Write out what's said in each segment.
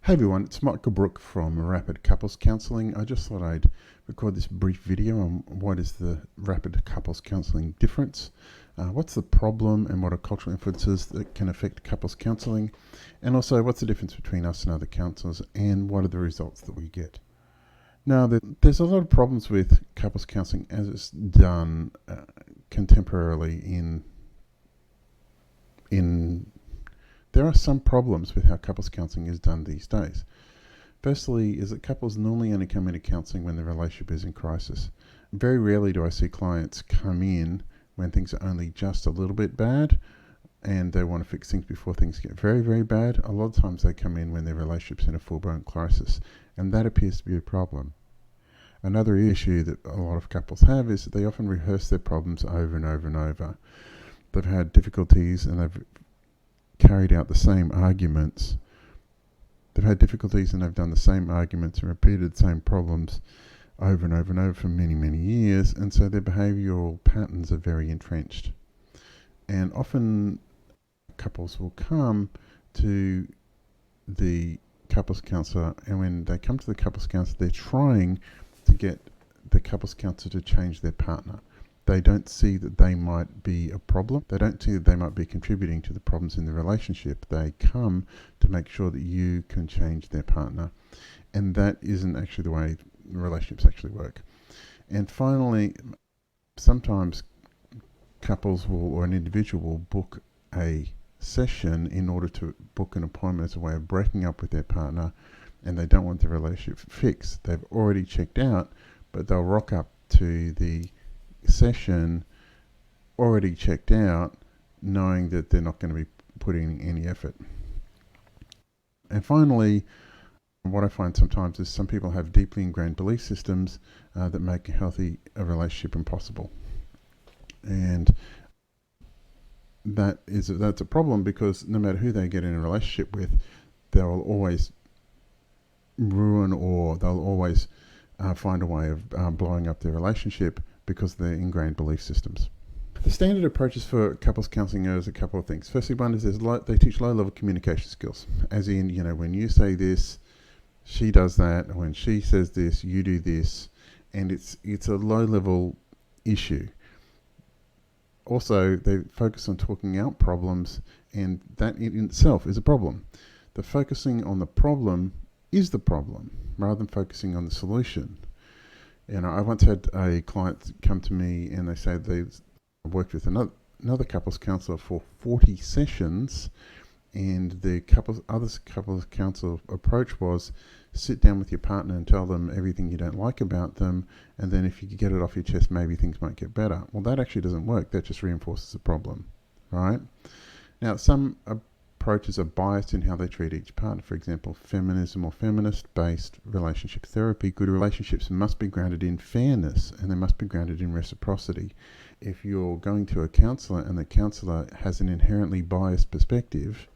Hey everyone, it's Michael Brook from Rapid Couples Counselling. I just thought I'd record this brief video on what is the Rapid Couples Counselling difference, what's the problem and what are cultural influences that can affect couples counselling, and also what's the difference between us and other counsellors and what are the results that we get. Now, there's a lot of problems with couples counselling as it's done contemporarily in there are some problems with how couples counselling is done these days. Firstly, is that couples normally only come into counselling when the relationship is in crisis. Very rarely do I see clients come in when things are only just a little bit bad and they want to fix things before things get very, very bad. A lot of times they come in when their relationship's in a full-blown crisis, and that appears to be a problem. Another issue that a lot of couples have is that they often rehearse their problems over and over and over. They've had difficulties and they've carried out the same arguments. They've had difficulties and they've done the same arguments and repeated the same problems over and over and over for many, many years, and so their behavioural patterns are very entrenched. And often couples will come to the couples counsellor, and when they come to the couples counsellor, they're trying to get the couples counsellor to change their partner. They don't see that they might be a problem. They don't see that they might be contributing to the problems in the relationship. They come to make sure that you can change their partner. And that isn't actually the way relationships actually work. And finally, sometimes couples will, or an individual will book a session in order to book an appointment as a way of breaking up with their partner, and they don't want the relationship fixed. They've already checked out, but they'll rock up to the session already checked out, knowing that they're not going to be putting in any effort. And finally, what I find sometimes is some people have deeply ingrained belief systems that make a relationship impossible. And that's a problem, because no matter who they get in a relationship with, they'll always ruin, or they'll always find a way of blowing up their relationship because of their ingrained belief systems. The standard approaches for couples counselling is a couple of things. Firstly, one is they teach low-level communication skills, as in, when you say this, she does that, and when she says this, you do this, and it's a low-level issue. Also, they focus on talking out problems, and that in itself is a problem. The focusing on the problem is the problem, rather than focusing on the solution. I once had a client come to me and they said they worked with another couples counsellor for 40 sessions, and the other couples counsellor approach was sit down with your partner and tell them everything you don't like about them, and then if you could get it off your chest, maybe things might get better. Well, that actually doesn't work. That just reinforces the problem, right? Now, some approaches are biased in how they treat each partner. For example, feminism or feminist-based relationship therapy. Good relationships must be grounded in fairness, and they must be grounded in reciprocity. If you're going to a counsellor and the counsellor has an inherently biased perspective,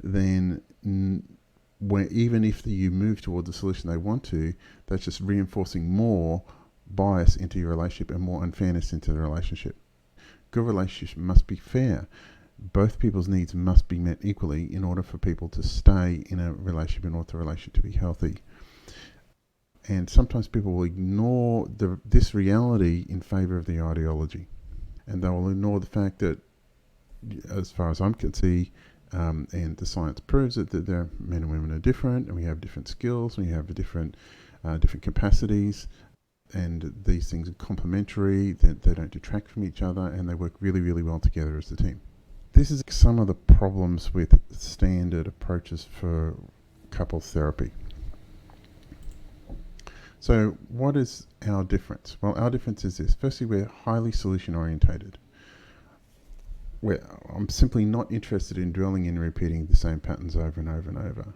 then even if you move towards the solution they want to, that's just reinforcing more bias into your relationship and more unfairness into the relationship. Good relationships must be fair. Both people's needs must be met equally in order for people to stay in a relationship, in order for the relationship to be healthy. And sometimes people will ignore this reality in favour of the ideology. And they will ignore the fact that, as far as I can see, and the science proves it, that men and women are different, and we have different skills, and we have different capacities, and these things are complementary, they don't detract from each other, and they work really, really well together as a team. This is some of the problems with standard approaches for couples therapy. So what is our difference? Well, our difference is this. Firstly, we're highly solution orientated. I'm simply not interested in dwelling in repeating the same patterns over and over and over.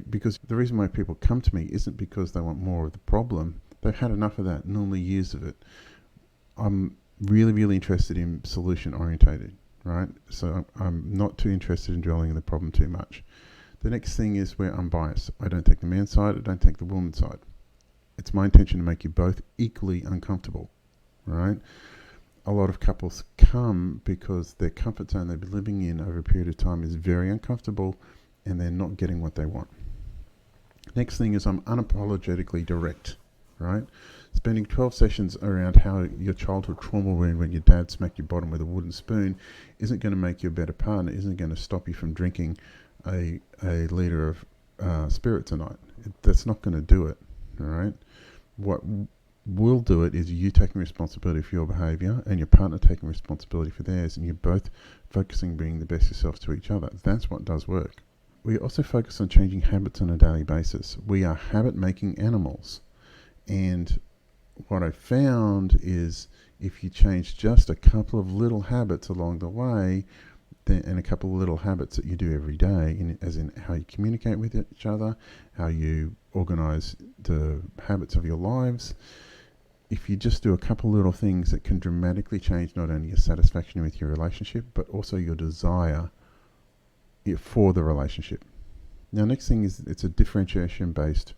Because the reason why people come to me isn't because they want more of the problem. They've had enough of that, normally years of it. I'm really, really interested in solution orientated. Right? So I'm not too interested in dwelling in the problem too much. The next thing is we're unbiased. I don't take the man's side, I don't take the woman's side. It's my intention to make you both equally uncomfortable, right? A lot of couples come because their comfort zone they've been living in over a period of time is very uncomfortable, and they're not getting what they want. Next thing is I'm unapologetically direct, right? Spending 12 sessions around how your childhood trauma when your dad smacked your bottom with a wooden spoon isn't going to make you a better partner, isn't going to stop you from drinking a liter of spirits a night. That's not going to do it, all right? What will do it is you taking responsibility for your behaviour and your partner taking responsibility for theirs, and you're both focusing on being the best yourselves to each other. That's what does work. We also focus on changing habits on a daily basis. We are habit-making animals. And what I found is if you change just a couple of little habits along the way, and a couple of little habits that you do every day, as in how you communicate with each other, how you organise the habits of your lives, if you just do a couple of little things that can dramatically change not only your satisfaction with your relationship, but also your desire for the relationship. Now, next thing is it's a differentiation-based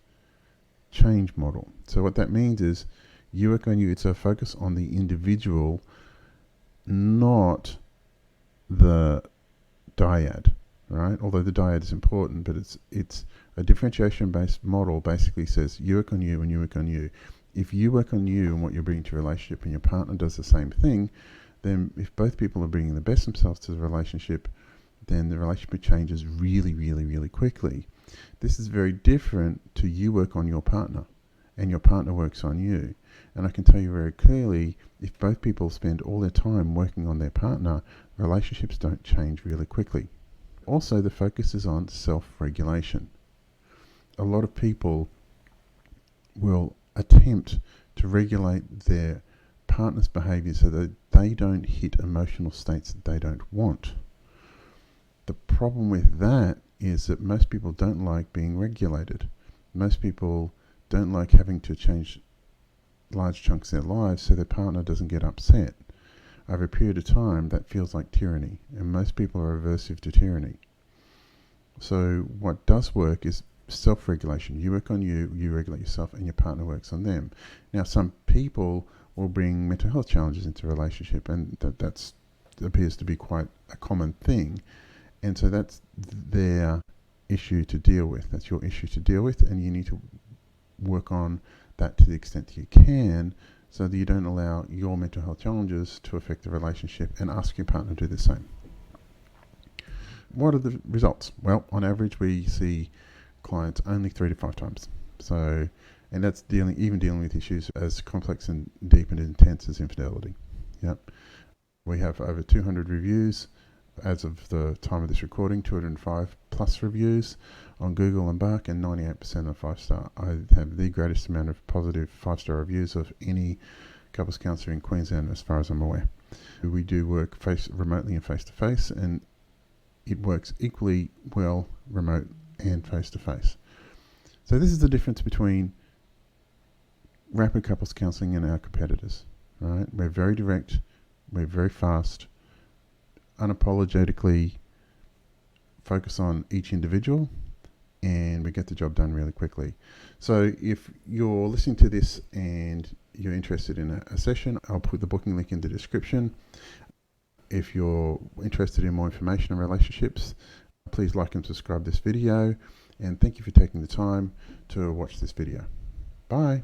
change model. So what that means is you work on you. It's a focus on the individual, not the dyad, right? Although the dyad is important, but it's a differentiation-based model. Basically says you work on you and you work on you. If you work on you and what you're bringing to a relationship, and your partner does the same thing, then if both people are bringing the best themselves to the relationship, then the relationship changes really, really, really quickly. This is very different to you work on your partner and your partner works on you. And I can tell you very clearly, if both people spend all their time working on their partner, relationships don't change really quickly. Also, the focus is on self-regulation. A lot of people will attempt to regulate their partner's behavior so that they don't hit emotional states that they don't want. The problem with that is that most people don't like being regulated. Most people don't like having to change large chunks of their lives so their partner doesn't get upset. Over a period of time, that feels like tyranny, and most people are aversive to tyranny. So what does work is self-regulation. You work on you, you regulate yourself, and your partner works on them. Now, some people will bring mental health challenges into a relationship, and that appears to be quite a common thing. And so that's their issue to deal with. That's your issue to deal with, and you need to work on that to the extent you can so that you don't allow your mental health challenges to affect the relationship, and ask your partner to do the same. What are the results? Well, on average, we see clients only 3 to 5 times. So, and that's dealing with issues as complex and deep and intense as infidelity. Yep. We have over 200 reviews as of the time of this recording, 205 plus reviews on Google and Bark, and 98% are 5-star. I have the greatest amount of positive 5-star reviews of any couples counsellor in Queensland as far as I'm aware. We do work remotely and face-to-face, and it works equally well remote and face-to-face. So this is the difference between Rapid Couples Counselling and our competitors. Right? We're very direct, we're very fast, unapologetically focus on each individual, and we get the job done really quickly. So if you're listening to this and you're interested in a session, I'll put the booking link in the description. If you're interested in more information on relationships, please like and subscribe this video, and thank you for taking the time to watch this video. Bye.